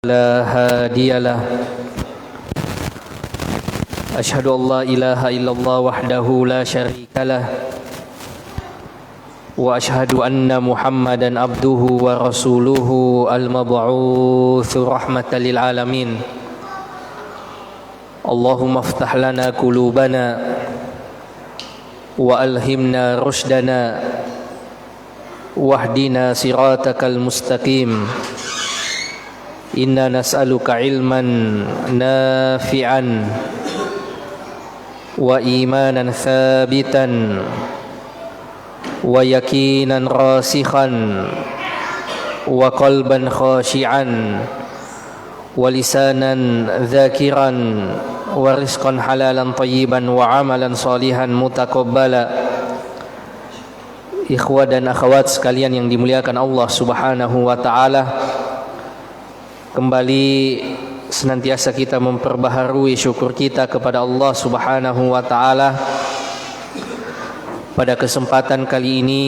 لا هادي له أشهد أن لا إله إلا الله وحده لا شريك له وأشهد أن محمدا عبده ورسوله المبعوث رحمة للعالمين اللهم افتح لنا قلوبنا وألهمنا رشدنا واهدنا صراطك المستقيم إنا نسألك علما نافعا وإيمانا ثابتا ويقينا راسخا وقلبا خاشعا ولسانا ذاكرا ورزقا حلالا طيبا وعملا صالحا متقبلا. Ikhwah dan akhwat sekalian yang dimuliakan Allah Subhanahu wa taala, kembali senantiasa kita memperbaharui syukur kita kepada Allah Subhanahu wa taala. Pada kesempatan kali ini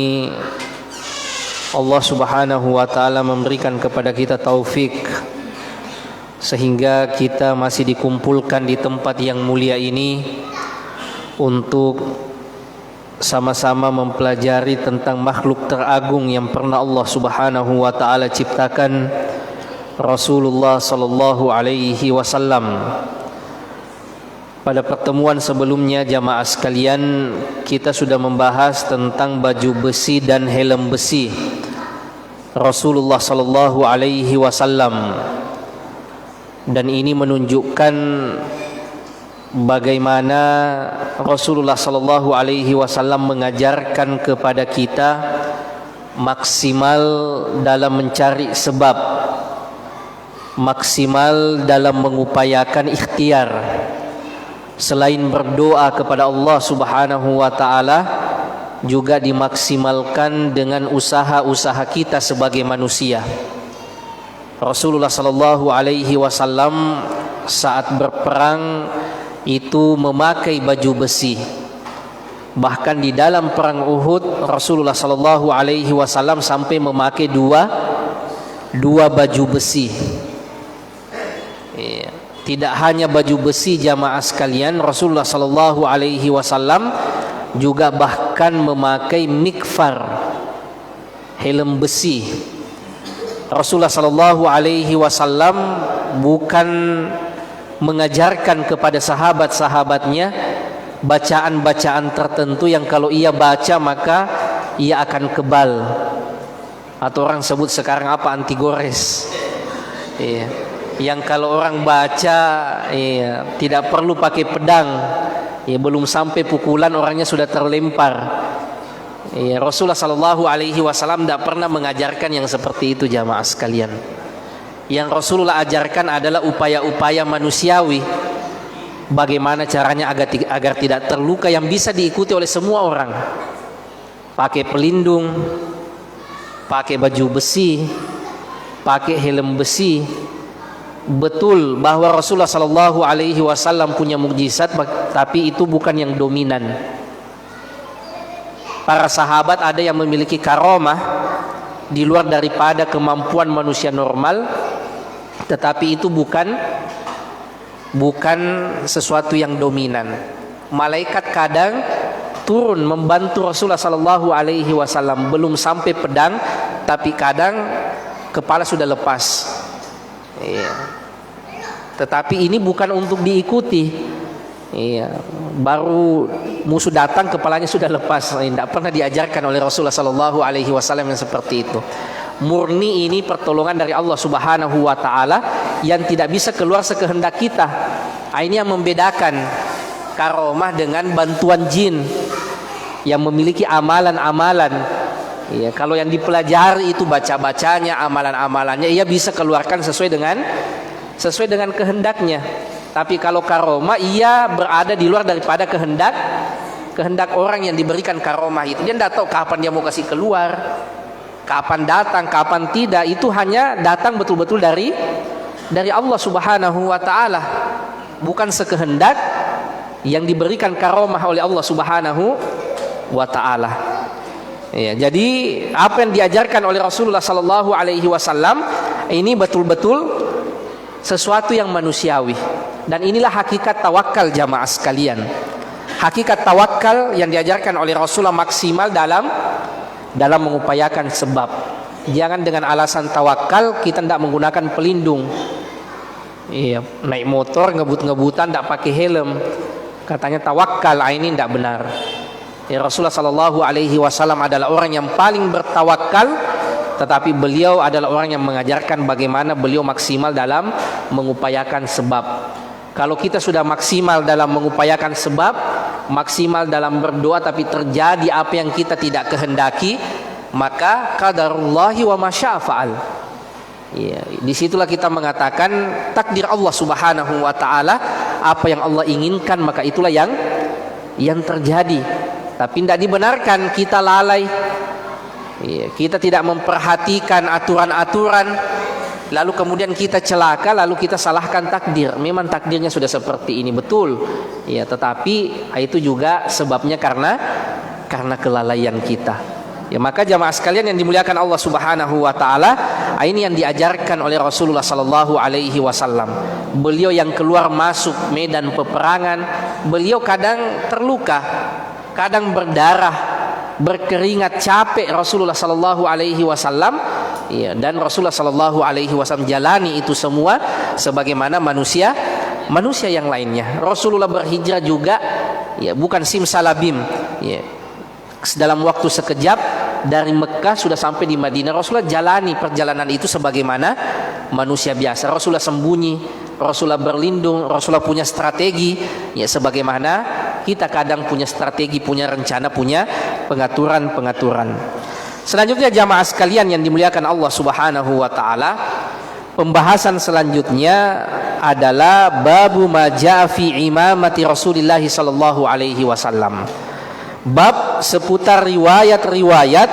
Allah Subhanahu wa taala memberikan kepada kita taufik sehingga kita masih dikumpulkan di tempat yang mulia ini untuk sama-sama mempelajari tentang makhluk teragung yang pernah Allah Subhanahu wa taala ciptakan, Rasulullah sallallahu alaihi wasallam. Pada pertemuan sebelumnya jamaah sekalian, kita sudah membahas tentang baju besi dan helm besi Rasulullah sallallahu alaihi wasallam. Dan ini menunjukkan bagaimana Rasulullah sallallahu alaihi wasallam mengajarkan kepada kita maksimal dalam mencari sebab, maksimal dalam mengupayakan ikhtiar. Selain berdoa kepada Allah Subhanahu wa taala, juga dimaksimalkan dengan usaha-usaha kita sebagai manusia. Rasulullah sallallahu alaihi wasallam saat berperang itu memakai baju besi. Bahkan di dalam perang Uhud Rasulullah sallallahu alaihi wasallam sampai memakai dua baju besi. Tidak hanya baju besi jamaah sekalian, Rasulullah sallallahu alaihi wasallam juga bahkan memakai mikfar, helm besi. Rasulullah sallallahu alaihi wasallam bukan mengajarkan kepada sahabat-sahabatnya bacaan-bacaan tertentu yang kalau ia baca maka ia akan kebal, atau orang sebut sekarang apa, anti gores. Yang kalau orang baca tidak perlu pakai pedang, belum sampai pukulan orangnya sudah terlempar. Rasulullah sallallahu alaihi wasallam tidak pernah mengajarkan yang seperti itu jamaah sekalian. Yang Rasulullah ajarkan adalah upaya-upaya manusiawi, bagaimana caranya agar tidak terluka, yang bisa diikuti oleh semua orang. Pakai pelindung, pakai baju besi, pakai helm besi. Betul bahwa Rasulullah sallallahu alaihi wasallam punya mukjizat, tapi itu bukan yang dominan. Para sahabat ada yang memiliki karamah di luar daripada kemampuan manusia normal, tetapi itu bukan sesuatu yang dominan. Malaikat kadang turun membantu Rasulullah sallallahu alaihi wasallam, belum sampai pedang tapi kadang kepala sudah lepas. Tetapi ini bukan untuk diikuti. Baru musuh datang kepalanya sudah lepas. Tidak pernah diajarkan oleh Rasulullah sallallahu alaihi wasallam yang seperti itu. Murni ini pertolongan dari Allah Subhanahu wa taala yang tidak bisa keluar sekehendak kita. Ini yang membedakan karomah dengan bantuan jin yang memiliki amalan-amalan. Kalau yang dipelajari itu baca-bacanya, amalan-amalannya, ia bisa keluarkan sesuai dengan kehendaknya. Tapi kalau karomah, ia berada di luar daripada kehendak orang yang diberikan karomah itu. Dia tidak tahu kapan dia mau kasih keluar, kapan datang, kapan tidak. Itu hanya datang betul-betul dari Allah Subhanahu wa taala, bukan sekehendak yang diberikan karomah oleh Allah Subhanahu wa taala. Jadi apa yang diajarkan oleh Rasulullah sallallahu alaihi wasallam ini betul-betul sesuatu yang manusiawi. Dan inilah hakikat tawakal jamaah sekalian. Hakikat tawakal yang diajarkan oleh Rasulullah maksimal dalam mengupayakan sebab. Jangan dengan alasan tawakal kita tidak menggunakan pelindung. Iya, naik motor ngebut-ngebutan tidak pakai helm. Katanya tawakal, ini tidak benar. Ya, Rasulullah Shallallahu Alaihi Wasallam adalah orang yang paling bertawakal, tetapi beliau adalah orang yang mengajarkan bagaimana beliau maksimal dalam mengupayakan sebab. Kalau kita sudah maksimal dalam mengupayakan sebab, maksimal dalam berdoa tapi terjadi apa yang kita tidak kehendaki, maka qadarullahi wa masya'a fa'al. Ya, disitulah kita mengatakan takdir Allah Subhanahu wa taala, apa yang Allah inginkan maka itulah yang terjadi. Tapi tidak dibenarkan kita lalai. Ya, kita tidak memperhatikan aturan-aturan, lalu kemudian kita celaka, lalu kita salahkan takdir. Memang takdirnya sudah seperti ini, betul. Ya, tetapi itu juga sebabnya karena kelalaian kita. Ya, maka jamaah sekalian yang dimuliakan Allah Subhanahu wa taala, ini yang diajarkan oleh Rasulullah sallallahu alaihi wasallam. Beliau yang keluar masuk medan peperangan, beliau kadang terluka, kadang berdarah, berkeringat, capek Rasulullah sallallahu alaihi wasallam. Ya, dan Rasulullah sallallahu alaihi wasallam jalani itu semua sebagaimana manusia yang lainnya. Rasulullah berhijrah juga, ya, bukan simsalabim. Ya, dalam waktu sekejap dari Mekah sudah sampai di Madinah. Rasulullah jalani perjalanan itu sebagaimana manusia biasa. Rasulullah sembunyi, Rasulullah berlindung, Rasulullah punya strategi, ya sebagaimana kita kadang punya strategi, punya rencana, punya pengaturan. Selanjutnya jamaah sekalian yang dimuliakan Allah Subhanahu wa taala, pembahasan selanjutnya adalah babu ma jaa fi imamati Rasulillah sallallahu alaihi wasallam. Bab seputar riwayat-riwayat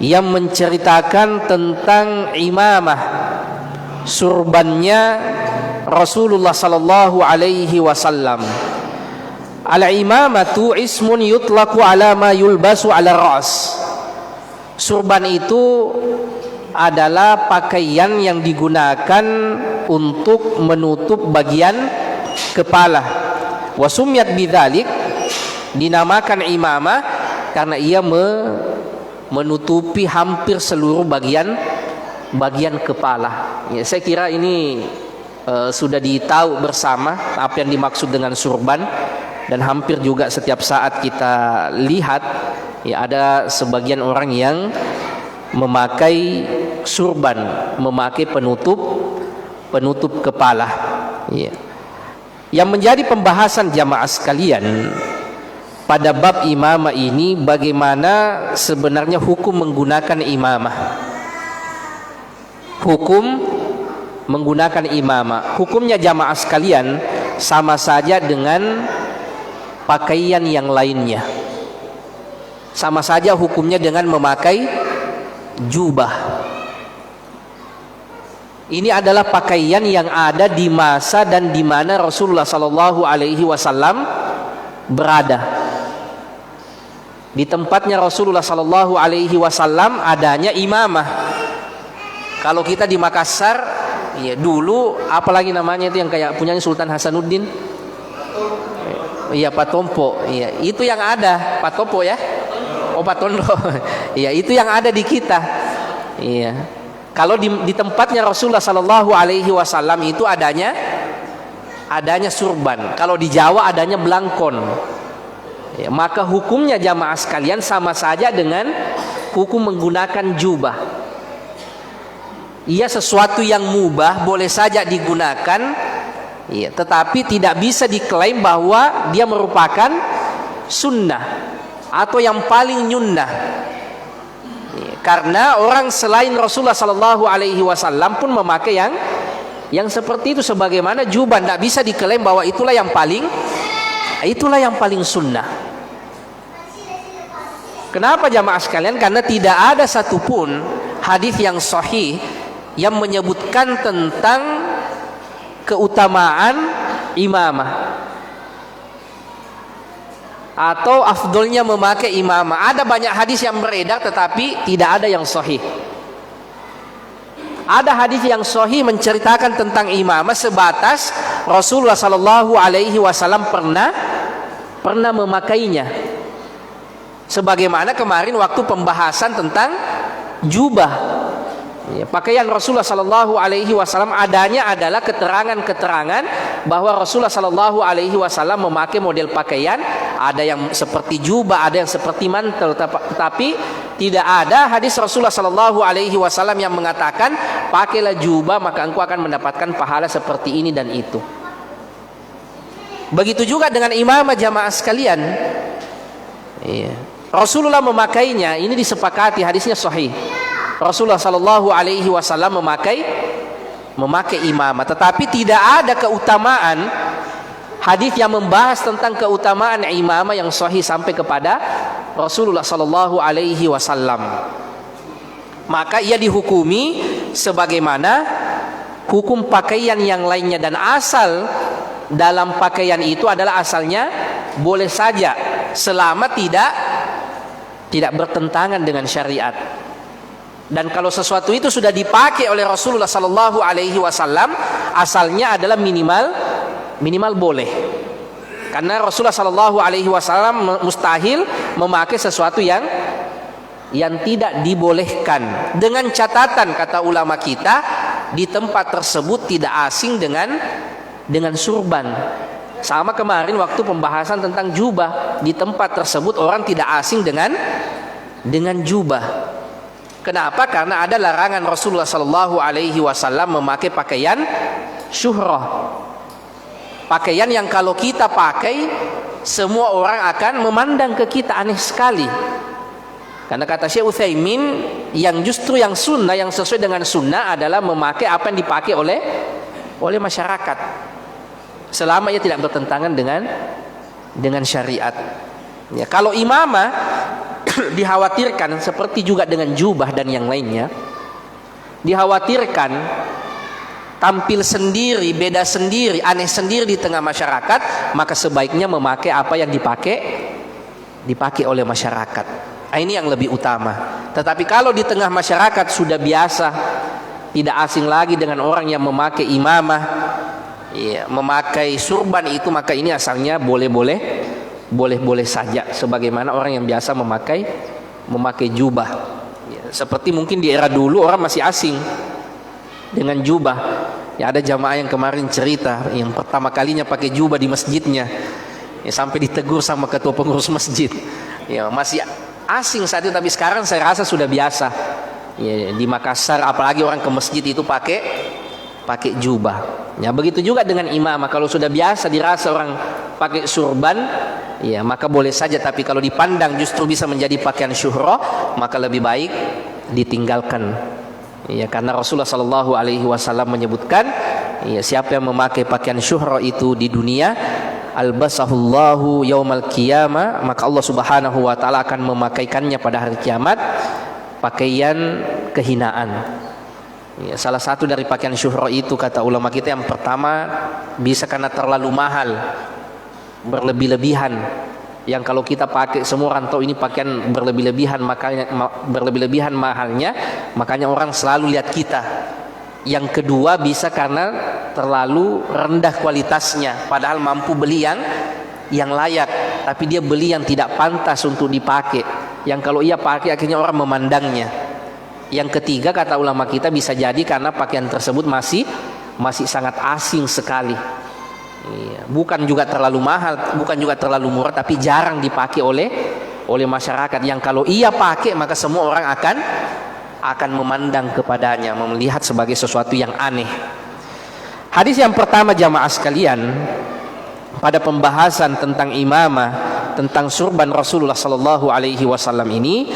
yang menceritakan tentang imamah, surbannya Rasulullah sallallahu alaihi wasallam. Al-imamatu ismun yutlaqu ala ma yulbasu ala ra's. Surban itu adalah pakaian yang digunakan untuk menutup bagian kepala. Wa sumiyat bidzalik, dinamakan imamah karena ia menutupi hampir seluruh bagian kepala. Ya, saya kira ini sudah ditahu bersama apa yang dimaksud dengan surban, dan hampir juga setiap saat kita lihat, ya, ada sebagian orang yang memakai surban, memakai penutup kepala. Ya. Yang menjadi pembahasan jamaah sekalian pada bab imamah ini, bagaimana sebenarnya hukum menggunakan imamah. Hukum menggunakan imamah, hukumnya jamaah sekalian sama saja dengan pakaian yang lainnya. Sama saja hukumnya dengan memakai jubah. Ini adalah pakaian yang ada di masa dan di mana Rasulullah sallallahu alaihi wasallam berada. Di tempatnya Rasulullah sallallahu alaihi wasallam adanya imamah. Kalau kita di Makassar, ya dulu apalagi namanya itu yang kayak punyanya Sultan Hasanuddin. Iya, Patompo. Iya, itu yang ada, Patopo ya. Oh, Patondo. Iya, itu yang ada di kita. Iya. Kalau di tempatnya Rasulullah sallallahu alaihi wasallam itu adanya surban. Kalau di Jawa adanya belangkon. Ya, maka hukumnya jamaah sekalian sama saja dengan hukum menggunakan jubah. Ia sesuatu yang mubah, boleh saja digunakan, ya, tetapi tidak bisa diklaim bahwa dia merupakan sunnah atau yang paling nyunnah. Ya, karena orang selain Rasulullah sallallahu alaihi wasallam pun memakai yang seperti itu sebagaimana jubah, tidak bisa diklaim bahwa itulah yang paling sunnah. Kenapa jamaah sekalian? Karena tidak ada satupun hadis yang sahih yang menyebutkan tentang keutamaan imamah atau afdolnya memakai imamah. Ada banyak hadis yang beredar tetapi tidak ada yang sahih. Ada hadis yang sahih menceritakan tentang imamah sebatas Rasulullah sallallahu alaihi wasallam pernah memakainya. Sebagaimana kemarin waktu pembahasan tentang jubah. Ya, pakaian Rasulullah sallallahu alaihi wasallam adanya adalah keterangan-keterangan bahwa Rasulullah sallallahu alaihi wasallam memakai model pakaian, ada yang seperti jubah, ada yang seperti mantel, tapi tidak ada hadis Rasulullah sallallahu alaihi wasallam yang mengatakan pakailah jubah maka engkau akan mendapatkan pahala seperti ini dan itu. Begitu juga dengan imamah jamaah sekalian. Iya. Rasulullah memakainya, ini disepakati, hadisnya sahih. Rasulullah sallallahu alaihi wasallam memakai imamah, tetapi tidak ada keutamaan hadis yang membahas tentang keutamaan imamah yang sahih sampai kepada Rasulullah sallallahu alaihi wasallam. Maka ia dihukumi sebagaimana hukum pakaian yang lainnya, dan asal dalam pakaian itu adalah asalnya boleh saja selama tidak bertentangan dengan syariat. Dan kalau sesuatu itu sudah dipakai oleh Rasulullah sallallahu alaihi wasallam, asalnya adalah minimal boleh. Karena Rasulullah sallallahu alaihi wasallam mustahil memakai sesuatu yang tidak dibolehkan. Dengan catatan, kata ulama kita, di tempat tersebut tidak asing dengan surban. Sama kemarin waktu pembahasan tentang jubah, di tempat tersebut orang tidak asing dengan jubah. Kenapa? Karena ada larangan Rasulullah sallallahu alaihi wasallam memakai pakaian syuhrah. Pakaian yang kalau kita pakai semua orang akan memandang ke kita aneh sekali. Karena kata Syekh Utsaimin, yang justru yang sunnah, yang sesuai dengan sunnah adalah memakai apa yang dipakai oleh masyarakat. Selama ia tidak bertentangan dengan syariat. Ya, kalau imamah dikhawatirkan seperti juga dengan jubah dan yang lainnya, dikhawatirkan tampil sendiri, beda sendiri, aneh sendiri di tengah masyarakat, maka sebaiknya memakai apa yang dipakai oleh masyarakat. Ini yang lebih utama. Tetapi kalau di tengah masyarakat sudah biasa, tidak asing lagi dengan orang yang memakai imamah, ya, memakai surban itu, maka ini asalnya boleh saja, sebagaimana orang yang biasa memakai jubah. Ya, seperti mungkin di era dulu orang masih asing dengan jubah. Ya, ada jamaah yang kemarin cerita yang pertama kalinya pakai jubah di masjidnya, ya, sampai ditegur sama ketua pengurus masjid. Ya, masih asing saat itu, tapi sekarang saya rasa sudah biasa. Ya, di Makassar apalagi orang ke masjid itu pakai jubah. Ya, begitu juga dengan imamah. Kalau sudah biasa dirasa orang pakai surban, ya maka boleh saja. Tapi kalau dipandang justru bisa menjadi pakaian syuhrah, maka lebih baik ditinggalkan. Ya, karena Rasulullah sallallahu alaihi wasallam menyebutkan, ya, siapa yang memakai pakaian syuhrah itu di dunia, albasahullahu yaumal qiyamah, maka Allah Subhanahu wa taala akan memakaikannya pada hari kiamat pakaian kehinaan. Ya, salah satu dari pakaian syuhrah itu, kata ulama kita, yang pertama bisa karena terlalu mahal, berlebih-lebihan. Yang kalau kita pakai, semua orang tahu ini pakaian berlebih-lebihan, makanya berlebih-lebihan mahalnya, makanya orang selalu lihat kita. Yang kedua bisa karena terlalu rendah kualitasnya, padahal mampu beli yang layak, tapi dia beli yang tidak pantas untuk dipakai, yang kalau ia pakai akhirnya orang memandangnya. Yang ketiga, kata ulama kita, bisa jadi karena pakaian tersebut masih sangat asing sekali. Bukan juga terlalu mahal, bukan juga terlalu murah, tapi jarang dipakai oleh masyarakat, yang kalau ia pakai maka semua orang akan memandang kepadanya, melihat sebagai sesuatu yang aneh. Hadis yang pertama jamaah sekalian pada pembahasan tentang imamah, tentang surban Rasulullah sallallahu alaihi wasallam ini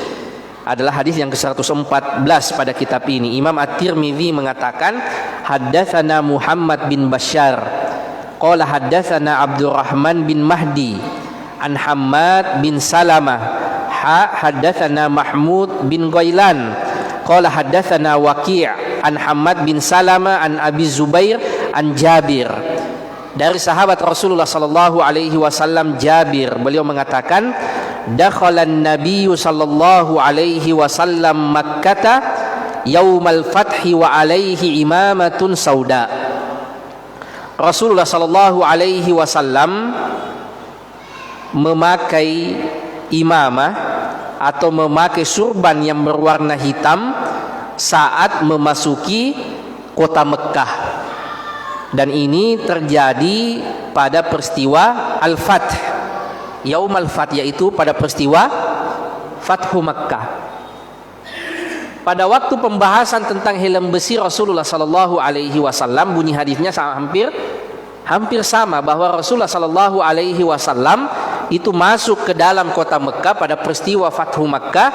adalah hadis yang ke-114 pada kitab ini. Imam At-Tirmidzi mengatakan, haddatsana Muhammad bin Bashar qala haddatsana Abdurrahman bin Mahdi an Hammad bin Salamah haddatsana Mahmud bin Ghailan qala haddatsana Waqi' an Hammad bin Salamah an Abi Zubair an Jabir. Dari sahabat Rasulullah sallallahu alaihi wasallam Jabir, beliau mengatakan, dakhalan nabiyyu sallallahu alaihi wasallam Makkah yaumal fathi wa alaihi imamatun sauda. Rasulullah sallallahu alaihi wasallam memakai imamah atau memakai surban yang berwarna hitam saat memasuki kota Mekkah, dan ini terjadi pada peristiwa Al-Fath, Yaum Al-Fath, yaitu pada peristiwa Fathu Mekkah. Pada waktu pembahasan tentang helm besi Rasulullah sallallahu alaihi wasallam, bunyi hadisnya hampir sama, bahwa Rasulullah sallallahu alaihi wasallam itu masuk ke dalam kota Mekkah pada peristiwa Fathu Mekkah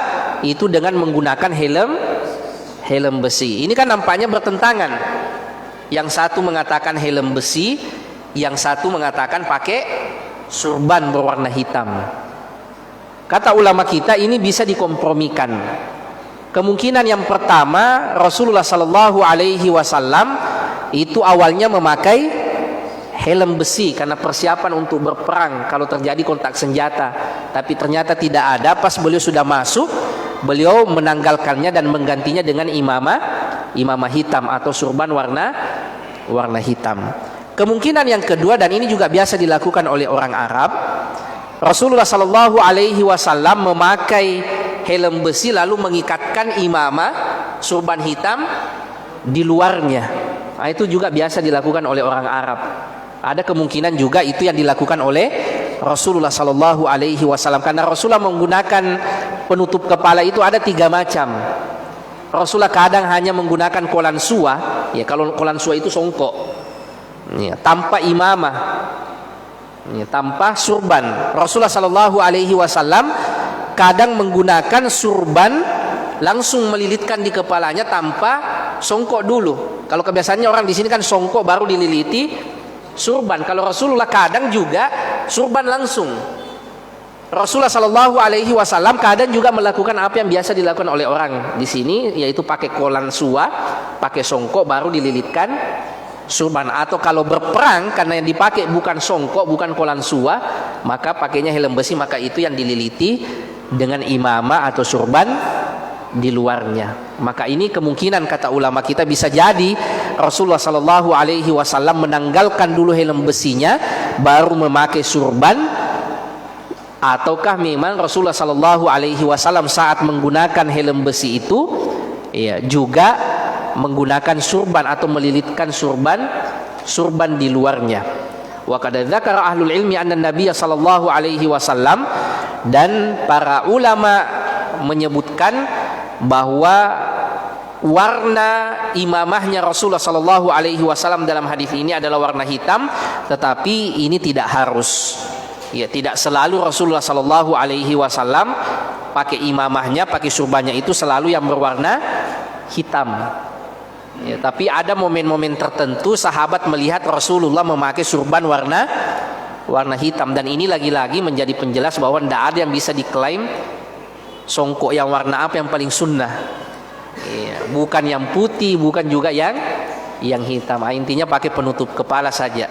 itu dengan menggunakan helm besi. Ini kan nampaknya bertentangan. Yang satu mengatakan helm besi, yang satu mengatakan pakai surban berwarna hitam. Kata ulama kita ini bisa dikompromikan. Kemungkinan yang pertama, Rasulullah sallallahu alaihi wasallam itu awalnya memakai helm besi karena persiapan untuk berperang kalau terjadi kontak senjata, tapi ternyata tidak ada. Pas beliau sudah masuk, beliau menanggalkannya dan menggantinya dengan imamah hitam atau surban warna hitam. Kemungkinan yang kedua, dan ini juga biasa dilakukan oleh orang Arab, Rasulullah sallallahu alaihi wasallam memakai helm besi lalu mengikatkan imamah surban hitam di luarnya. Nah, itu juga biasa dilakukan oleh orang Arab. Ada kemungkinan juga itu yang dilakukan oleh Rasulullah sallallahu alaihi wasallam, karena Rasulullah menggunakan penutup kepala itu ada 3 macam. Rasulullah kadang hanya menggunakan kolansua, ya kalau kolansua itu songkok, ya, tanpa imamah, ya, tanpa surban. Rasulullah sallallahu alaihi wasallam kadang menggunakan surban langsung melilitkan di kepalanya tanpa songkok dulu. Kalau kebiasaannya orang di sini kan songkok baru dililiti surban. Kalau Rasulullah kadang juga surban langsung. Rasulullah sallallahu alaihi wasallam kadang juga melakukan apa yang biasa dilakukan oleh orang di sini, yaitu pakai kolansua, pakai songkok baru dililitkan surban. Atau kalau berperang karena yang dipakai bukan songkok, bukan kolansua, maka pakainya helm besi, maka itu yang dililiti dengan imamah atau surban di luarnya. Maka ini kemungkinan kata ulama kita bisa jadi Rasulullah sallallahu alaihi wasallam menanggalkan dulu helm besinya baru memakai surban, ataukah memang Rasulullah sallallahu alaihi wasallam saat menggunakan helm besi itu ya juga menggunakan surban atau melilitkan surban di luarnya. Wa qad dzakara ahlul ilmi anna Nabiy sallallahu alaihi wasallam, dan para ulama menyebutkan bahwa warna imamahnya Rasulullah sallallahu alaihi wasallam dalam hadis ini adalah warna hitam, tetapi ini tidak harus. Ya, tidak selalu Rasulullah sallallahu alaihi wasallam pakai imamahnya, pakai surbannya itu selalu yang berwarna hitam. Ya, tapi ada momen-momen tertentu sahabat melihat Rasulullah memakai surban warna hitam, dan ini lagi-lagi menjadi penjelas bahwa tidak ada yang bisa diklaim songkok yang warna apa yang paling sunnah. Ya, bukan yang putih, bukan juga yang hitam. Intinya pakai penutup kepala saja.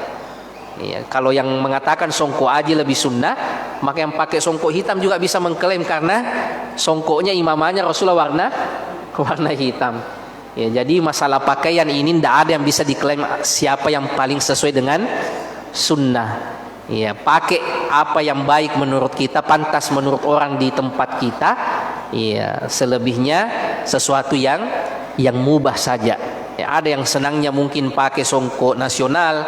Ya, kalau yang mengatakan songkok aja lebih sunnah, maka yang pakai songkok hitam juga bisa mengklaim karena songkoknya imamahnya Rasulullah warna hitam. Ya, jadi masalah pakaian ini tidak ada yang bisa diklaim siapa yang paling sesuai dengan sunnah. Ya, pakai apa yang baik menurut kita, pantas menurut orang di tempat kita. Ya, selebihnya sesuatu yang mubah saja. Ya, ada yang senangnya mungkin pakai songkok nasional,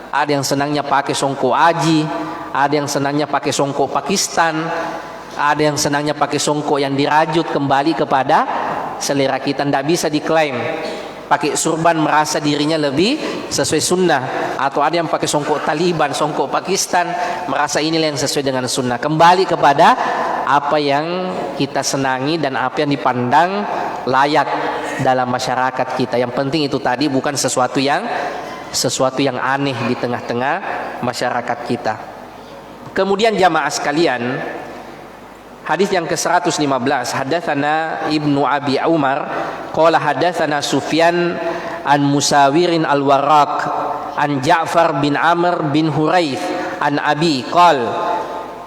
ada yang senangnya pakai songkok aji, ada yang senangnya pakai songkok Pakistan, ada yang senangnya pakai songkok yang dirajut, kembali kepada selera kita. Tidak bisa diklaim pakai surban merasa dirinya lebih sesuai sunnah, atau ada yang pakai songkok Taliban, songkok Pakistan merasa inilah yang sesuai dengan sunnah. Kembali kepada apa yang kita senangi dan apa yang dipandang layak dalam masyarakat kita. Yang penting itu tadi, bukan sesuatu yang aneh di tengah-tengah masyarakat kita. Kemudian jamaah sekalian, hadis yang ke-115, hadatsana Ibnu Abi Umar qala hadatsana Sufyan an Musawirin al-Warraq an Ja'far bin Amr bin Huraith an Abi qala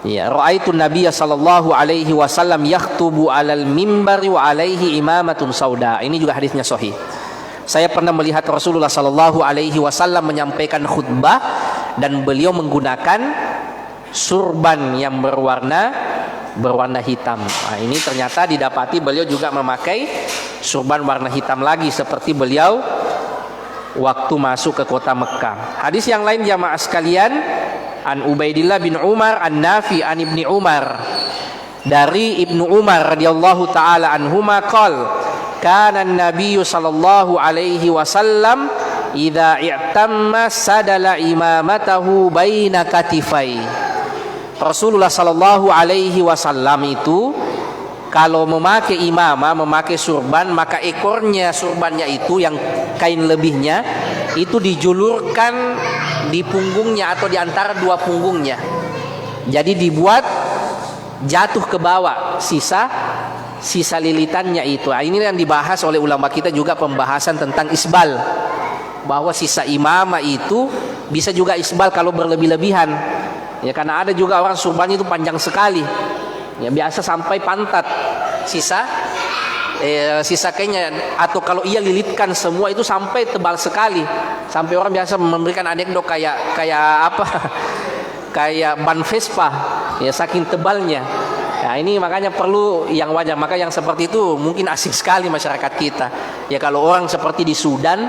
Ya, ra'aitu Nabiyya sallallahu alaihi wasallam yakhtubu 'alal mimbari wa 'alaihi imamatun sauda. Ini juga hadisnya sahih. Saya pernah melihat Rasulullah sallallahu alaihi wasallam menyampaikan khutbah dan beliau menggunakan surban yang berwarna hitam. Nah, ini ternyata didapati beliau juga memakai surban warna hitam lagi seperti beliau waktu masuk ke kota Mekah. Hadis yang lain jamaah sekalian, an Ubaidillah bin Umar an-Nafi an Ibni Umar, dari Ibnu Umar radhiyallahu taala anhuma qol kana an-nabiy sallallahu alaihi wasallam idza i'tamma sadala imamatahu baina katifai. Rasulullah sallallahu alaihi wasallam itu kalau memakai imamah, memakai surban, maka ekornya surbannya itu yang kain lebihnya itu dijulurkan di punggungnya atau di antara dua punggungnya. Jadi dibuat jatuh ke bawah sisa lilitannya itu. Nah, ini yang dibahas oleh ulama kita juga, pembahasan tentang isbal, bahwa sisa imamah itu bisa juga isbal kalau berlebih-lebihan. Ya, karena ada juga orang surbannya itu panjang sekali. Ya, biasa sampai pantat sisa kainnya, atau kalau ia lilitkan semua itu sampai tebal sekali, sampai orang biasa memberikan anekdot kayak apa kayak ban Vespa ya, saking tebalnya. Nah, ini makanya perlu yang wajar. Maka yang seperti itu mungkin asing sekali masyarakat kita. Ya, kalau orang seperti di Sudan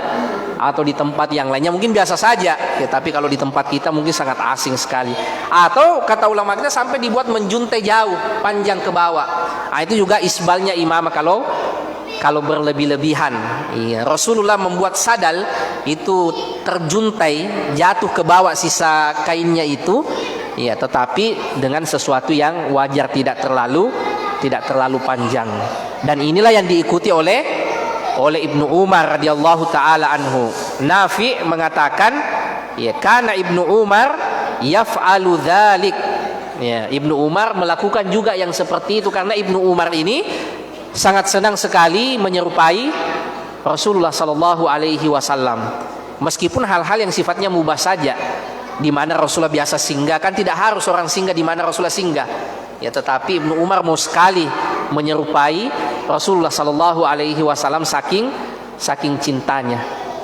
atau di tempat yang lainnya mungkin biasa saja. Ya, tapi kalau di tempat kita mungkin sangat asing sekali. Atau kata ulama kita sampai dibuat menjuntai jauh, panjang ke bawah. Nah, itu juga isbalnya imamah kalau berlebih-lebihan. Iya, Rasulullah membuat sadal itu terjuntai, jatuh ke bawah sisa kainnya itu. Ya, tetapi dengan sesuatu yang wajar, tidak terlalu panjang. Dan inilah yang diikuti oleh Ibnu Umar radhiyallahu taala anhu. Nafi mengatakan, ya, kana Ibnu Umar yaf'alu dzalik. Ya, Ibnu Umar melakukan juga yang seperti itu, karena Ibnu Umar ini sangat senang sekali menyerupai Rasulullah sallallahu alaihi wasallam. Meskipun hal-hal yang sifatnya mubah saja, di mana Rasulullah biasa singgah, kan tidak harus orang singgah di mana Rasulullah singgah. Ya, tetapi Ibnu Umar mau sekali menyerupai Rasulullah sallallahu alaihi wasallam saking cintanya.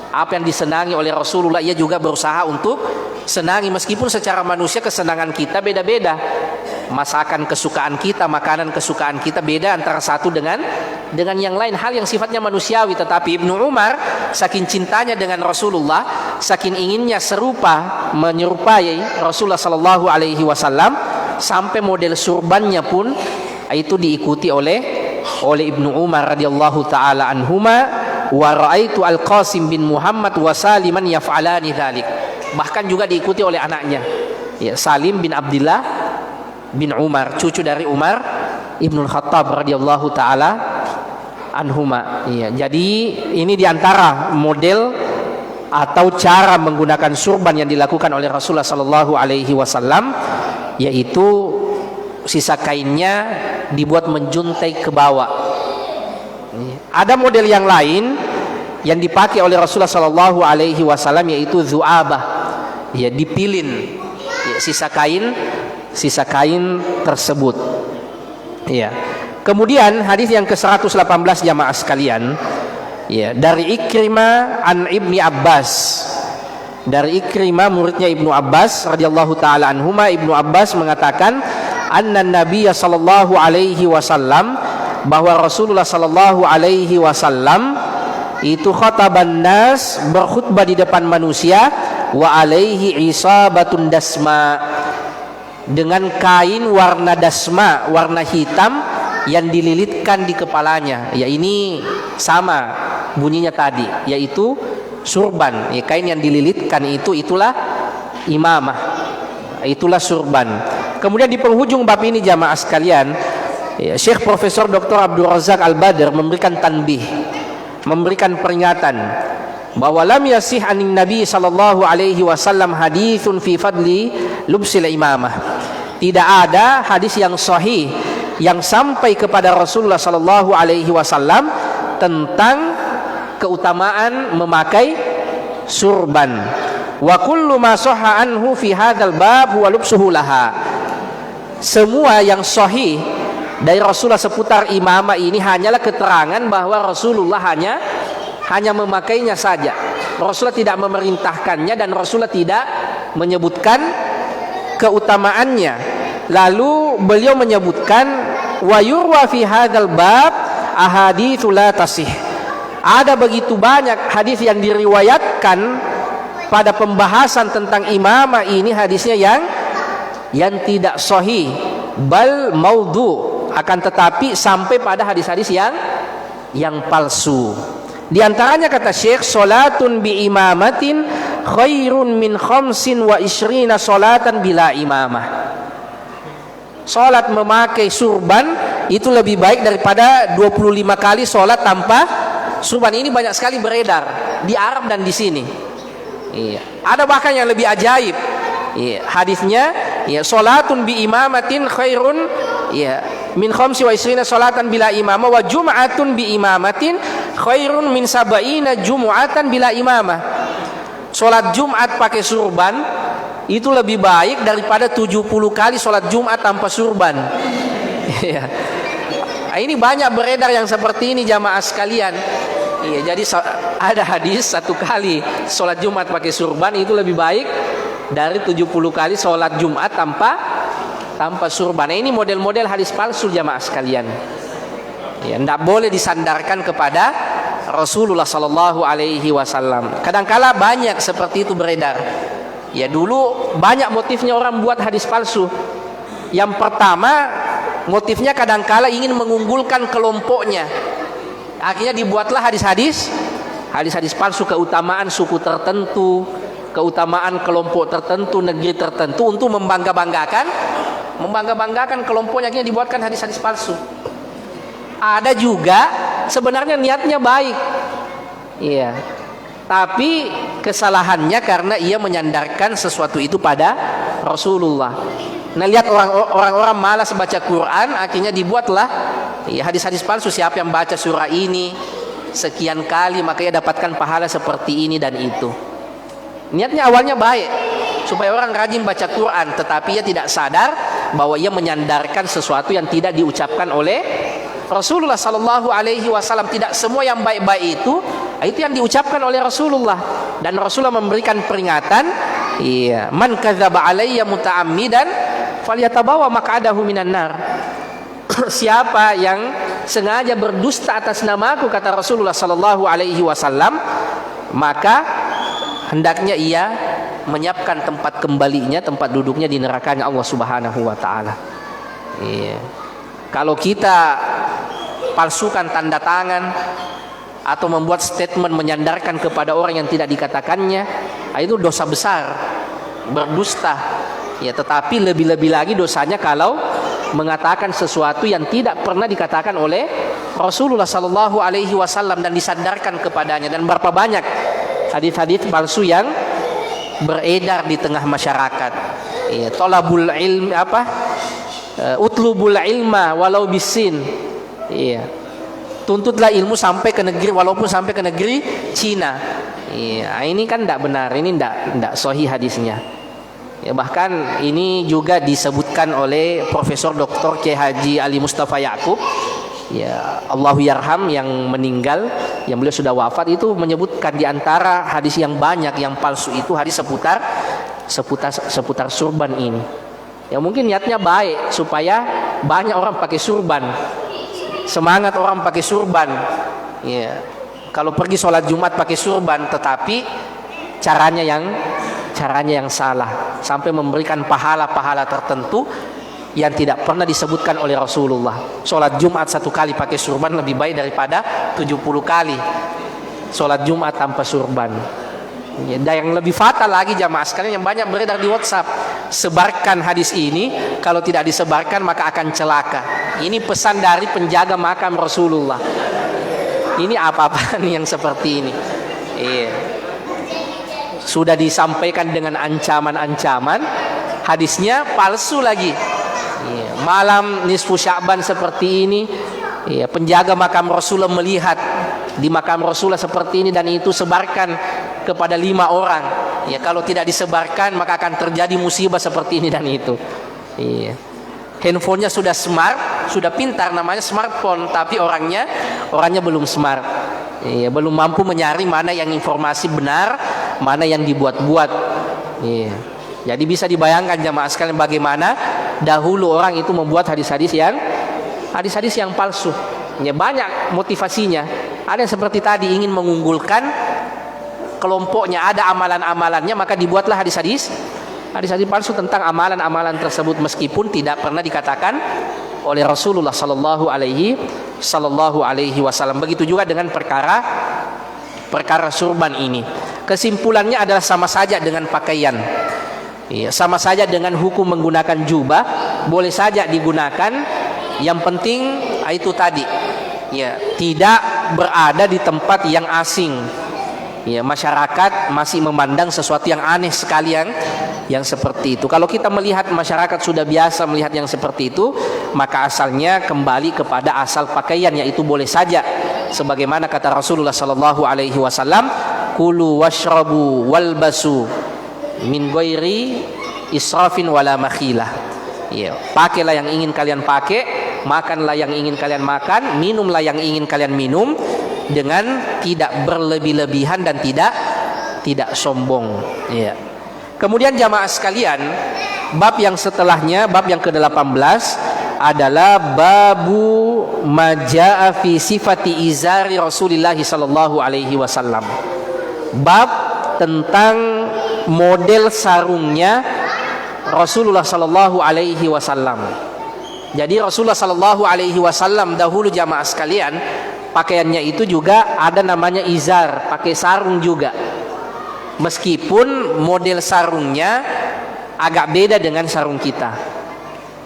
Apa yang disenangi oleh Rasulullah, ia juga berusaha untuk senangi, meskipun secara manusia kesenangan kita beda-beda. Masakan kesukaan kita, makanan kesukaan kita beda antara satu dengan yang lain, hal yang sifatnya manusiawi. Tetapi Ibnu Umar saking cintanya dengan Rasulullah, saking inginnya menyerupai Rasulullah sallallahu alaihi wasallam, sampai model surbannya pun itu diikuti oleh Ibnu Umar radhiyallahu taala anhuma. Wa raaitu Al-Qasim bin Muhammad wa Saliman yaf'alani dzalik. Bahkan juga diikuti oleh anaknya, ya, Salim bin Abdullah bin Umar, cucu dari Umar Ibnul Khattab radhiyallahu taala anhuma. Ya, jadi ini diantara model atau cara menggunakan surban yang dilakukan oleh Rasulullah sallallahu alaihi wasallam, yaitu sisa kainnya dibuat menjuntai ke bawah. Ada model yang lain yang dipakai oleh Rasulullah sallallahu alaihi wasallam, yaitu zu'abah. Ya, dipilin, ya, sisa kain tersebut. Ya. Kemudian hadis yang ke-118 jamaah sekalian, ya, dari Ikrimah an Ibni Abbas. Dari Ikrimah, muridnya Ibnu Abbas radhiyallahu taala anhuma, Ibnu Abbas mengatakan, anna Nabiyya sallallahu alaihi wasallam, bahwa Rasulullah sallallahu alaihi wasallam itu khataban nas, berkhutbah di depan manusia, wa alaihi isabatun dasma, dengan kain warna dasma, warna hitam yang dililitkan di kepalanya. Ya, ini sama bunyinya tadi, yaitu surban. Ya, kain yang dililitkan itulah imamah, itulah surban. Kemudian di penghujung bab ini jamaah sekalian, ya, Syekh Profesor Dr. Abdul Razak Al-Badr memberikan tanbih, memberikan peringatan bahwa lam yasih anin Nabi sallallahu alaihi wasallam haditsun fi fadli lubsil imamah. Tidak ada hadis yang sahih yang sampai kepada Rasulullah sallallahu alaihi wasallam tentang keutamaan memakai surban. Wa kullu ma sahha anhu fi hadzal bab huwa lubsuhu laha. Semua yang sahih dari Rasulullah seputar imamah ini hanyalah keterangan bahwa Rasulullah hanya memakainya saja. Rasulullah tidak memerintahkannya dan Rasulullah tidak menyebutkan keutamaannya. Lalu beliau menyebutkan wa yurwa fi hadzal bab ahaditsu la tasih. Ada begitu banyak hadis yang diriwayatkan pada pembahasan tentang imamah ini, hadisnya yang tidak sahih, bal maudhu, akan tetapi sampai pada hadis-hadis yang palsu. Di antaranya kata Syekh, salatun bi imamatin khairun min khamsin wa ishrina salatan bila imamah. Salat memakai surban itu lebih baik daripada 25 kali salat tanpa surban. Ini banyak sekali beredar di Arab dan di sini. Iya. Ada bahkan yang lebih ajaib. Iya. Hadisnya, ya, salatun bi imamatin khairun, ya, min khamsi wa isrina salatan bila imamah wa jum'atun bi imamatin khairun min sab'ina jum'atan bila imamah. Salat Jumat pakai surban itu lebih baik daripada 70 kali salat Jumat tanpa surban. Iya. Ini banyak beredar yang seperti ini jamaah sekalian. Iya, jadi ada hadis 1 kali salat Jumat pakai surban itu lebih baik dari 70 kali salat Jumat tanpa surban. Ini model-model hadis palsu jamaah sekalian. Ya, tidak boleh disandarkan kepada Rasulullah sallallahu alaihi wasallam. Kadangkala banyak seperti itu beredar. Ya, dulu banyak motifnya orang buat hadis palsu. Yang pertama, motifnya kadangkala ingin mengunggulkan kelompoknya. Akhirnya dibuatlah hadis-hadis palsu, keutamaan suku tertentu, keutamaan kelompok tertentu, negeri tertentu, untuk membangga-banggakan kelompoknya. Akhirnya dibuatkan hadis-hadis palsu. Ada juga sebenarnya niatnya baik, iya, tapi kesalahannya karena ia menyandarkan sesuatu itu pada Rasulullah. Nah, lihat orang-orang malas baca Quran, akhirnya dibuatlah ya hadis-hadis palsu. Siapa yang baca surah ini sekian kali maka ia dapatkan pahala seperti ini dan itu. Niatnya awalnya baik supaya orang rajin baca Quran, tetapi ia tidak sadar bahwa ia menyandarkan sesuatu yang tidak diucapkan oleh Rasulullah sallallahu alaihi wasallam. Tidak semua yang baik-baik itu yang diucapkan oleh Rasulullah, dan Rasulullah memberikan peringatan, iya, man kadzdzaba alayya muta'ammidan falyatabawa maq'adahu minan nar. Siapa yang sengaja berdusta atas namaku, kata Rasulullah sallallahu alaihi wasallam, maka hendaknya ia menyiapkan tempat kembalinya, tempat duduknya di nerakanya Allah Subhanahu wa taala. Iya. Kalau kita palsukan tanda tangan atau membuat statement menyandarkan kepada orang yang tidak dikatakannya, itu dosa besar, berdusta. Ya, tetapi lebih-lebih lagi dosanya kalau mengatakan sesuatu yang tidak pernah dikatakan oleh Rasulullah sallallahu alaihi wasallam dan disandarkan kepadanya. Dan berapa banyak hadis-hadis palsu yang beredar di tengah masyarakat. Ya, talabul ilm utlubul ilma walau bisin. Iya. Tuntutlah ilmu sampai ke negeri, walaupun sampai ke negeri Cina. Iya, ini kan tidak benar, ini tidak sahih hadisnya. Ya, bahkan ini juga disebutkan oleh Profesor Dr. Kiai Haji Ali Mustafa Yaqub, ya, Allahu yarham, yang meninggal, yang beliau sudah wafat, itu menyebutkan di antara hadis yang banyak yang palsu itu hadis seputar surban ini. Ya, mungkin niatnya baik supaya banyak orang pakai surban. Semangat orang pakai surban. Ya. Kalau pergi sholat Jumat pakai surban, tetapi caranya yang salah, sampai memberikan pahala-pahala tertentu yang tidak pernah disebutkan oleh Rasulullah. Sholat Jumat 1 kali pakai surban lebih baik daripada 70 kali sholat Jumat tanpa surban. Ya, dan yang lebih fatal lagi jamaah sekalian yang banyak beredar di WhatsApp, sebarkan hadis ini, kalau tidak disebarkan maka akan celaka. Ini pesan dari penjaga makam Rasulullah. Ini apa-apaan yang seperti ini? Iya. Sudah disampaikan dengan ancaman-ancaman, hadisnya palsu lagi. Iya. Malam nisfu Sya'ban seperti ini, iya, penjaga makam Rasulullah melihat di makam Rasulullah seperti ini dan itu, sebarkan kepada 5 orang. Ya, kalau tidak disebarkan maka akan terjadi musibah seperti ini dan itu. Iya. Handphonenya sudah smart, sudah pintar, namanya smartphone, tapi orangnya belum smart. Iya, belum mampu menyaring mana yang informasi benar, mana yang dibuat-buat. Iya. Jadi bisa dibayangkan jamaah sekalian bagaimana dahulu orang itu membuat hadis-hadis yang palsu. Ya, banyak motivasinya. Ada yang seperti tadi ingin mengunggulkan kelompoknya, ada amalan-amalannya, maka dibuatlah hadis-hadis palsu tentang amalan-amalan tersebut meskipun tidak pernah dikatakan oleh Rasulullah sallallahu alaihi wasallam. Begitu juga dengan perkara surban ini. Kesimpulannya adalah sama saja dengan pakaian. Ya, sama saja dengan hukum menggunakan jubah, boleh saja digunakan. Yang penting itu tadi, ya, tidak berada di tempat yang asing. Ya, masyarakat masih memandang sesuatu yang aneh sekali yang seperti itu. Kalau kita melihat masyarakat sudah biasa melihat yang seperti itu, maka asalnya kembali kepada asal pakaian, yaitu boleh saja sebagaimana kata Rasulullah sallallahu alaihi wasallam, kulu washrabu walbasu min ghairi israfin wala makhilah. Ya, pakailah yang ingin kalian pakai, makanlah yang ingin kalian makan, minumlah yang ingin kalian minum dengan tidak berlebih-lebihan dan tidak sombong. Ya. Kemudian jamaah sekalian, bab yang setelahnya, bab yang ke-18 adalah babu majaa fi sifati izari Rasulullah sallallahu alaihi wasallam. Bab tentang model sarungnya Rasulullah sallallahu alaihi wasallam. Jadi Rasulullah sallallahu alaihi wasallam dahulu jamaah sekalian, pakaiannya itu juga ada namanya izar, pakai sarung juga. Meskipun model sarungnya agak beda dengan sarung kita.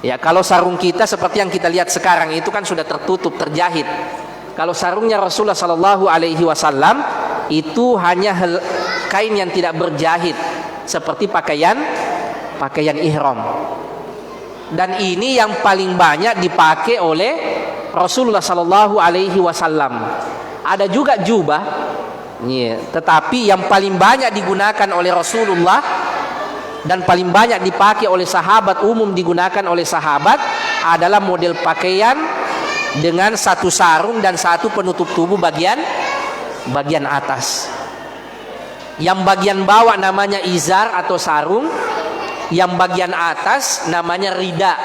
Ya, kalau sarung kita seperti yang kita lihat sekarang itu kan sudah tertutup, terjahit. Kalau sarungnya Rasulullah sallallahu alaihi wasallam itu hanya kain yang tidak berjahit, seperti pakaian ihram. Dan ini yang paling banyak dipakai oleh Rasulullah sallallahu alaihi wasallam. Ada juga jubah, ya, tetapi yang paling banyak digunakan oleh Rasulullah dan paling banyak dipakai oleh sahabat, umum digunakan oleh sahabat, adalah model pakaian dengan satu sarung dan satu penutup tubuh bagian atas. Yang bagian bawah namanya izar atau sarung, yang bagian atas namanya rida.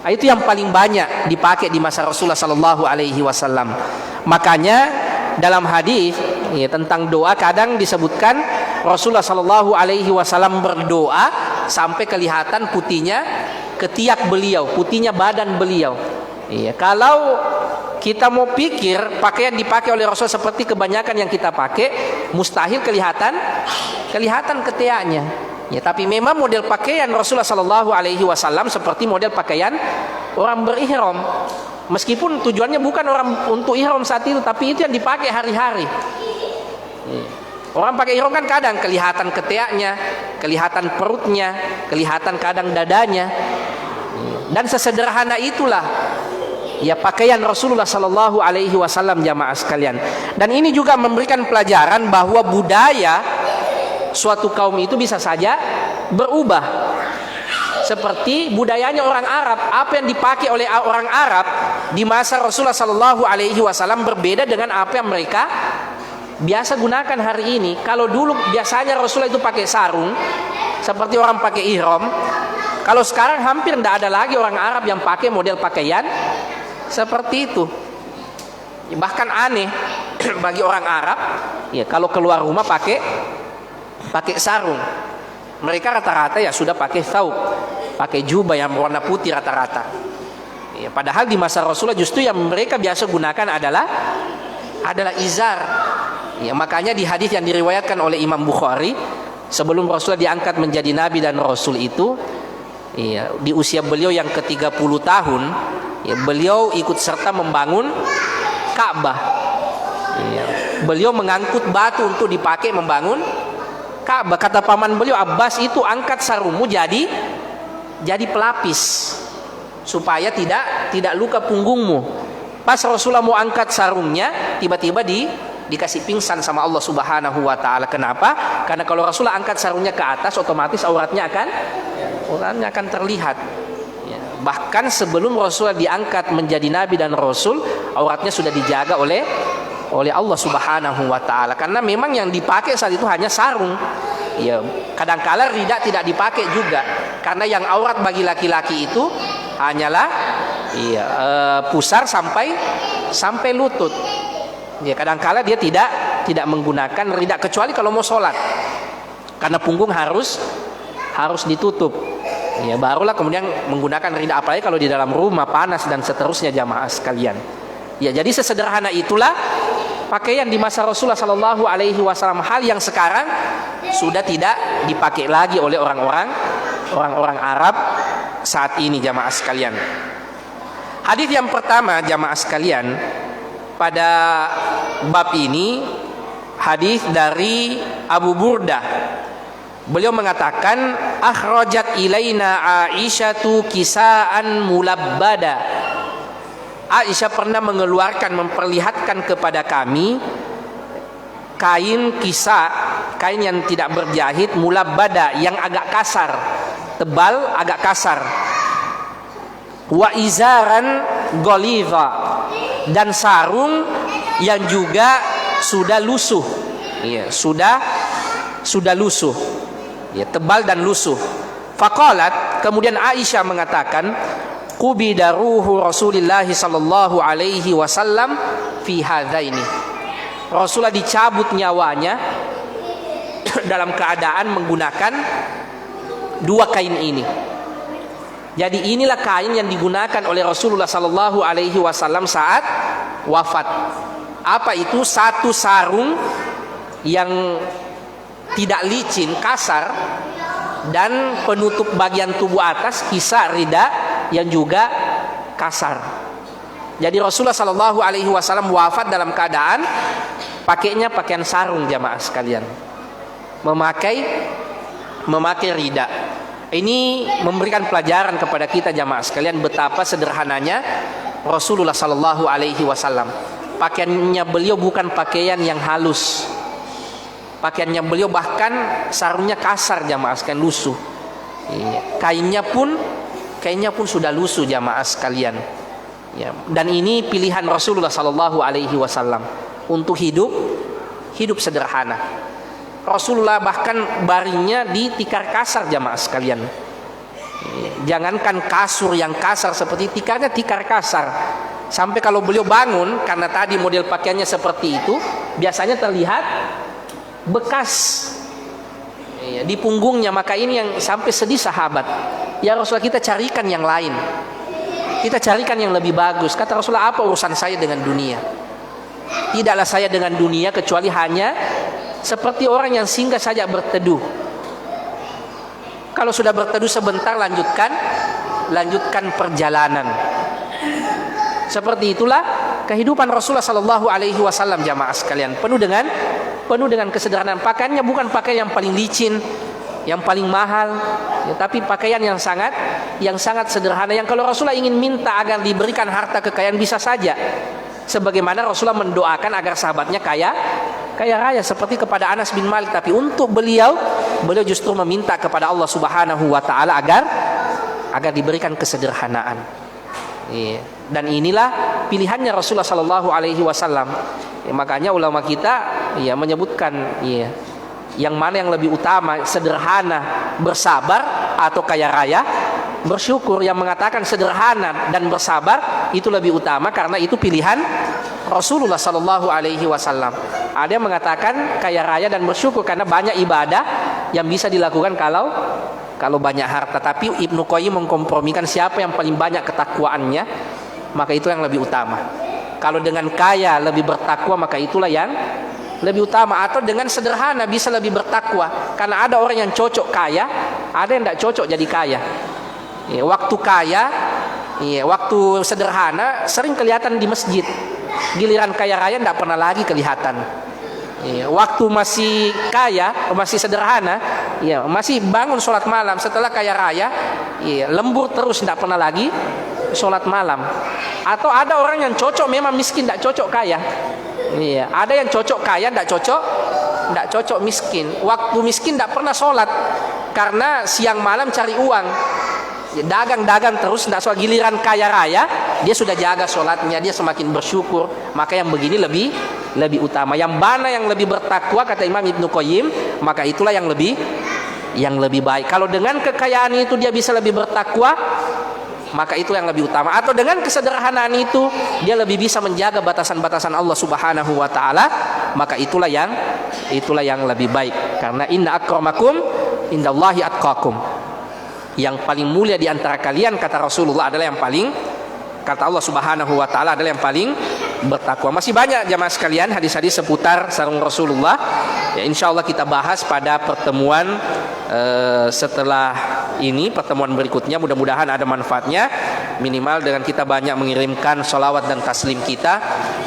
Itu yang paling banyak dipakai di masa Rasulullah sallallahu alaihi wasallam. Makanya dalam hadis ya, tentang doa kadang disebutkan Rasulullah sallallahu alaihi wasallam berdoa sampai kelihatan putihnya ketiak beliau, putihnya badan beliau. Iya, kalau kita mau pikir pakaian dipakai oleh Rasul seperti kebanyakan yang kita pakai, mustahil kelihatan ketiaknya. Ya, tapi memang model pakaian Rasulullah sallallahu alaihi wasallam seperti model pakaian orang berihram. Meskipun tujuannya bukan orang untuk ihram saat itu, tapi itu yang dipakai hari-hari. Orang pakai ihram kan kadang kelihatan ketiaknya, kelihatan perutnya, kelihatan kadang dadanya. Dan sesederhana itulah ya pakaian Rasulullah sallallahu alaihi wasallam jamaah sekalian. Dan ini juga memberikan pelajaran bahwa budaya suatu kaum itu bisa saja berubah. Seperti budayanya orang Arab, apa yang dipakai oleh orang Arab di masa Rasulullah sallallahu alaihi wasallam berbeda dengan apa yang mereka biasa gunakan hari ini. Kalau dulu biasanya Rasulullah itu pakai sarung seperti orang pakai ihram. Kalau sekarang hampir tidak ada lagi orang Arab yang pakai model pakaian seperti itu. Bahkan aneh bagi orang Arab, ya kalau keluar rumah pakai sarung. Mereka rata-rata ya sudah pakai thawb, pakai jubah yang warna putih rata-rata. Ya, padahal di masa Rasulullah justru yang mereka biasa gunakan adalah izar. Ya, makanya di hadis yang diriwayatkan oleh Imam Bukhari, sebelum Rasulullah diangkat menjadi nabi dan rasul itu, ya, di usia beliau yang ke-30 tahun, ya, beliau ikut serta membangun Ka'bah. Ya, beliau mengangkut batu untuk dipakai membangun Ka'bah. Kata paman beliau, Abbas, itu angkat sarungmu jadi pelapis supaya tidak luka punggungmu. Pas Rasulullah mau angkat sarungnya, tiba-tiba dikasih pingsan sama Allah Subhanahu wa taala. Kenapa? Karena kalau Rasulullah angkat sarungnya ke atas, otomatis auratnya akan terlihat. Ya, Bahkan sebelum Rasulullah diangkat menjadi nabi dan rasul, auratnya sudah dijaga oleh Allah Subhanahu wa taala. Karena memang yang dipakai saat itu hanya sarung. Ya, kadangkala rida tidak dipakai juga. Karena yang aurat bagi laki-laki itu hanyalah pusar sampai lutut. Ya, kadangkala dia tidak menggunakan rida kecuali kalau mau sholat. Karena punggung harus ditutup. Ya, barulah kemudian menggunakan rida, apalagi kalau di dalam rumah panas dan seterusnya jamaah sekalian. Ya, jadi sesederhana itulah pakaian di masa Rasulullah Sallallahu Alaihi Wasallam, hal yang sekarang sudah tidak dipakai lagi oleh orang-orang Arab saat ini jamaah sekalian. Hadis yang pertama jamaah sekalian pada bab ini, hadis dari Abu Burdah. Beliau mengatakan, akhrajat ilaina Aisyatu kisaan mulabbada. Aisyah pernah memperlihatkan kepada kami kain kisah, kain yang tidak berjahit, mulabbada, yang agak kasar, tebal, agak kasar. Wa izaran goliva, dan sarung yang juga sudah lusuh. Ya, sudah lusuh. Ya, tebal dan lusuh. Faqalat, kemudian Aisyah mengatakan, qubida ruhu Rasulillah sallallahu alaihi wasallam fi hadzaini. Rasulullah dicabut nyawanya dalam keadaan menggunakan dua kain ini. Jadi inilah kain yang digunakan oleh Rasulullah sallallahu alaihi wasallam saat wafat. Apa itu? Satu sarung yang tidak licin, kasar, dan penutup bagian tubuh atas kisah rida yang juga kasar. Jadi Rasulullah Sallallahu Alaihi Wasallam wafat dalam keadaan pakainya pakaian sarung jamaah sekalian, memakai rida. Ini memberikan pelajaran kepada kita jamaah sekalian betapa sederhananya Rasulullah Sallallahu Alaihi Wasallam. Pakaiannya beliau bukan pakaian yang halus. Pakaiannya beliau bahkan sarungnya kasar jamaah sekalian, lusuh. Kainnya pun sudah lusuh jamaah sekalian. Ya, dan ini pilihan Rasulullah Sallallahu Alaihi Wasallam untuk hidup sederhana. Rasulullah bahkan baringnya di tikar kasar jamaah sekalian. Jangankan kasur yang kasar seperti tikarnya, tikar kasar. Sampai kalau beliau bangun, karena tadi model pakaiannya seperti itu, biasanya terlihat bekas di punggungnya. Maka ini yang sampai sedih sahabat, ya Rasulullah, kita carikan yang lain, kita carikan yang lebih bagus. Kata Rasulullah, apa urusan saya dengan dunia? Tidaklah saya dengan dunia kecuali hanya seperti orang yang singgah saja berteduh. Kalau sudah berteduh sebentar, lanjutkan perjalanan. Seperti itulah kehidupan Rasulullah Sallallahu Alaihi Wasallam jamaah sekalian, penuh dengan kesederhanaan. Pakaiannya bukan pakaian yang paling licin, yang paling mahal, ya, tapi pakaian yang sangat sederhana. Yang kalau Rasulullah ingin minta agar diberikan harta kekayaan, bisa saja. Sebagaimana Rasulullah mendoakan agar sahabatnya kaya raya seperti kepada Anas bin Malik. Tapi untuk beliau justru meminta kepada Allah Subhanahu wa taala agar diberikan kesederhanaan. Ya. Dan inilah pilihannya Rasulullah Sallallahu Alaihi Wasallam. Ya, makanya ulama kita menyebutkan yang mana yang lebih utama, sederhana bersabar atau kaya raya bersyukur. Yang mengatakan sederhana dan bersabar itu lebih utama karena itu pilihan Rasulullah Sallallahu Alaihi Wasallam. Ada yang mengatakan kaya raya dan bersyukur karena banyak ibadah yang bisa dilakukan kalau banyak harta. Tapi Ibnu Qayyim mengkompromikan siapa yang paling banyak ketakwaannya, maka itu yang lebih utama. Kalau dengan kaya lebih bertakwa, maka itulah yang lebih utama. Atau dengan sederhana bisa lebih bertakwa. Karena ada orang yang cocok kaya, ada yang tidak cocok jadi kaya. Waktu kaya, waktu sederhana sering kelihatan di masjid. Giliran kaya raya tidak pernah lagi kelihatan. Waktu masih kaya, masih sederhana, masih bangun sholat malam. Setelah kaya raya, lembur terus, tidak pernah lagi sholat malam. Atau ada orang yang cocok memang miskin, tidak cocok kaya. Ada yang cocok kaya, tidak cocok miskin. Waktu miskin tidak pernah sholat karena siang malam cari uang. dagang terus, tidak soal giliran kaya raya, dia sudah jaga sholatnya, dia semakin bersyukur. Maka yang begini lebih utama. Yang mana yang lebih bertakwa, kata Imam Ibnu Qayyim, maka itulah yang lebih baik. Kalau dengan kekayaan itu dia bisa lebih bertakwa, maka itu yang lebih utama. Atau dengan kesederhanaan itu dia lebih bisa menjaga batasan-batasan Allah Subhanahu wa taala, maka itulah yang lebih baik. Karena inna akramakum indallahi atqakum. Yang paling mulia di antara kalian, kata Rasulullah, adalah yang paling, kata Allah Subhanahu wa taala, adalah yang paling bertakwa. Masih banyak jamaah sekalian hadis-hadis seputar sarung Rasulullah. Ya, insyaallah kita bahas pada pertemuan setelah ini, pertemuan berikutnya. Mudah-mudahan ada manfaatnya, minimal dengan kita banyak mengirimkan sholawat dan taslim kita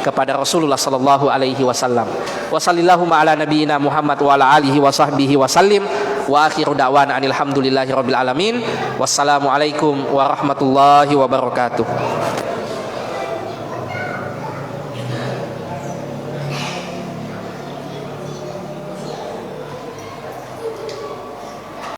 kepada Rasulullah sallallahu alaihi wasallam. Wa sallallahu ala nabiyyina Muhammad wa ala alihi wa sahbihi wasallim. Wa akhiru da'wana alhamdulillahi rabbil alamin. Wassalamualaikum warahmatullahi wabarakatuh.